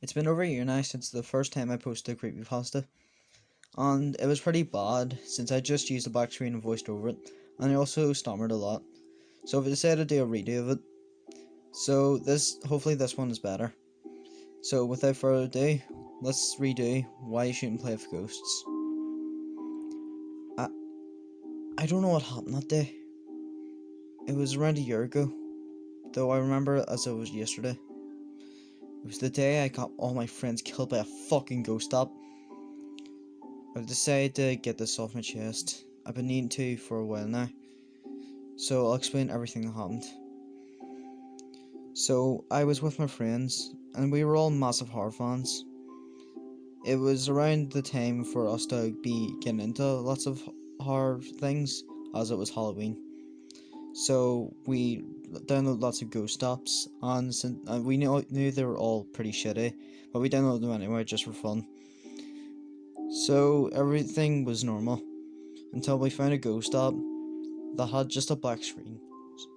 It's been over a year now since the first time I posted a creepypasta, and it was pretty bad since I just used the back screen and voiced over it, and I also stammered a lot. So I decided to do a redo of it. So hopefully this one is better. So without further ado, let's redo Why You Shouldn't Play with Ghosts. I I don't know what happened that day. It was around a year ago, though I remember it as it was yesterday. It was the day I got all my friends killed by a fucking ghost up. I've decided to get this off my chest. I've been needing to for a while now. So I'll explain everything that happened. So I was with my friends, and we were all massive horror fans. It was around the time for us to be getting into lots of horror things, as it was Halloween. So we downloaded lots of ghost apps, and we knew they were all pretty shitty, but we downloaded them anyway just for fun. So everything was normal until we found a ghost app that had just a black screen.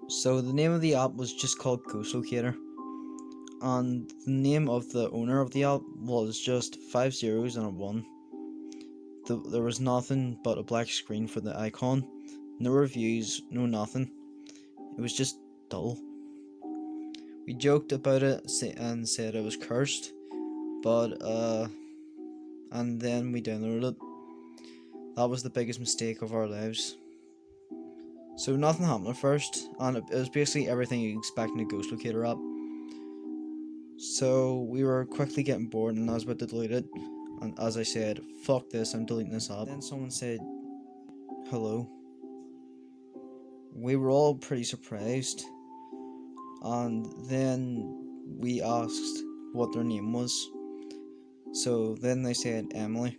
So the name of the app was just called Ghost Locator, and the name of the owner of the app was just 5 zeros and a 1. There was nothing but a black screen for the icon, no reviews, no nothing. It was just dull. We joked about it and said it was cursed, but and then we downloaded it. That was the biggest mistake of our lives. So nothing happened at first, and it was basically everything you expect in a Ghost Locator app. So we were quickly getting bored, and I was about to delete it. And as I said, fuck this, I'm deleting this app. Then someone said, hello. We were all pretty surprised, and then we asked what their name was. So then they said Emily.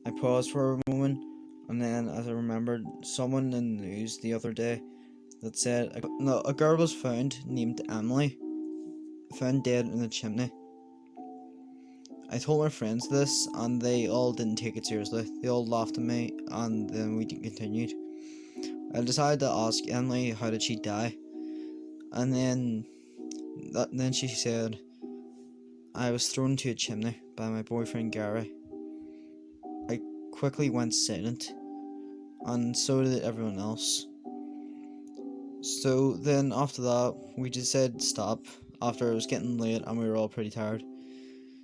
I paused for a moment, and then as I remembered, someone in the news the other day that said a girl was found named Emily, found dead in a chimney. I told my friends this, and they all didn't take it seriously. They all laughed at me, and then we continued. I decided to ask Emily how did she die, and then she said, I was thrown into a chimney by my boyfriend Gary. I quickly went silent, and so did everyone else. So then after that, we decided to stop after it was getting late and we were all pretty tired.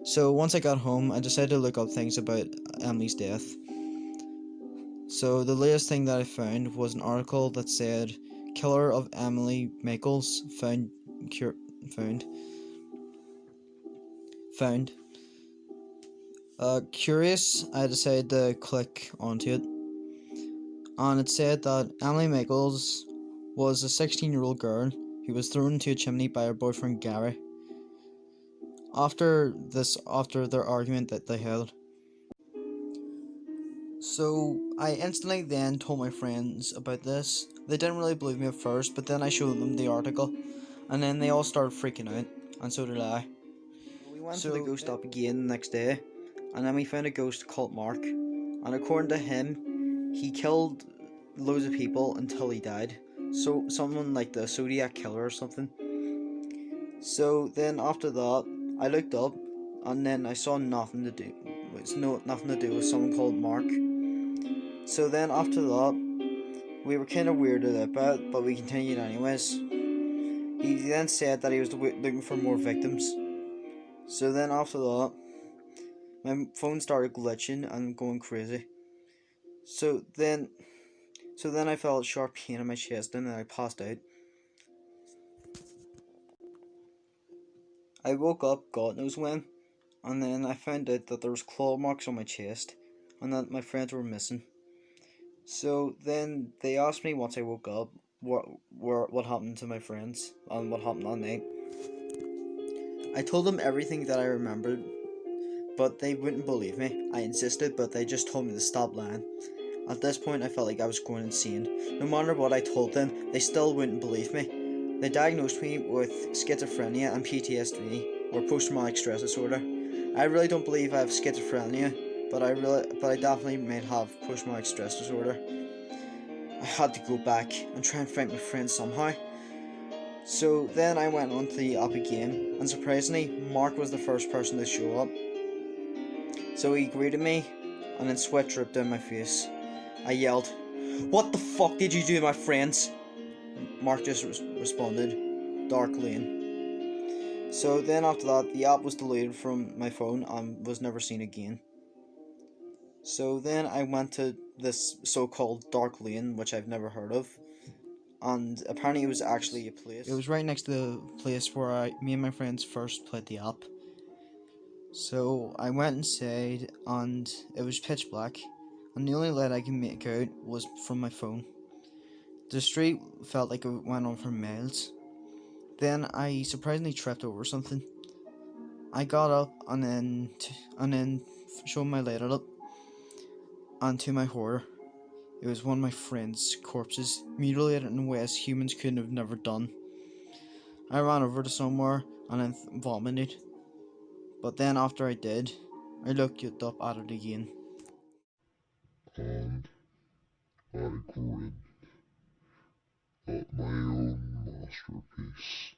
So once I got home, I decided to look up things about Emily's death. So the latest thing that I found was an article that said killer of Emily Michaels found. Curious, I decided to click onto it, and it said that Emily Michaels was a 16-year-old girl who was thrown into a chimney by her boyfriend Gary. After their argument that they had. So I instantly then told my friends about this. They didn't really believe me at first, but then I showed them the article, and then they all started freaking out, and so did I. We went to the ghost up again the next day, and then we found a ghost called Mark, and according to him, he killed loads of people until he died. So someone like the Zodiac Killer or something. So then after that, I looked up, and then I saw nothing to do. Nothing to do with someone called Mark. So then after that, we were kind of weirded out by it, but we continued anyways. He then said that he was looking for more victims. So then after that, my phone started glitching and going crazy. So then I felt a sharp pain in my chest, and then I passed out. I woke up, God knows when, and then I found out that there was claw marks on my chest, and that my friends were missing. So then they asked me once I woke up what happened to my friends and what happened that night. I told them everything that I remembered, but they wouldn't believe me. I insisted, but they just told me to stop lying. At this point, I felt like I was going insane. No matter what I told them, they still wouldn't believe me. They diagnosed me with schizophrenia and PTSD, or post-traumatic stress disorder. I really don't believe I have schizophrenia, but I definitely might have post-traumatic stress disorder. I had to go back and try and find my friends somehow. So then I went onto the app again, and surprisingly, Mark was the first person to show up. So he greeted me, and then sweat dripped down my face. I yelled, "What the fuck did you do to my friends?" Mark just responded, "Dark Lane." So then after that, the app was deleted from my phone and was never seen again. So then I went to this so-called Dark Lane, which I've never heard of, and apparently it was actually a place. It was right next to the place where me and my friends first played the app. So I went inside, and it was pitch black, and the only light I could make out was from my phone. The street felt like it went on for miles. Then I surprisingly tripped over something. I got up and then showed my light up, and to my horror, it was one of my friend's corpses, mutilated in ways humans couldn't have never done. I ran over to somewhere and then vomited, but then after I did, I looked up at it again. And I grid at my own masterpiece.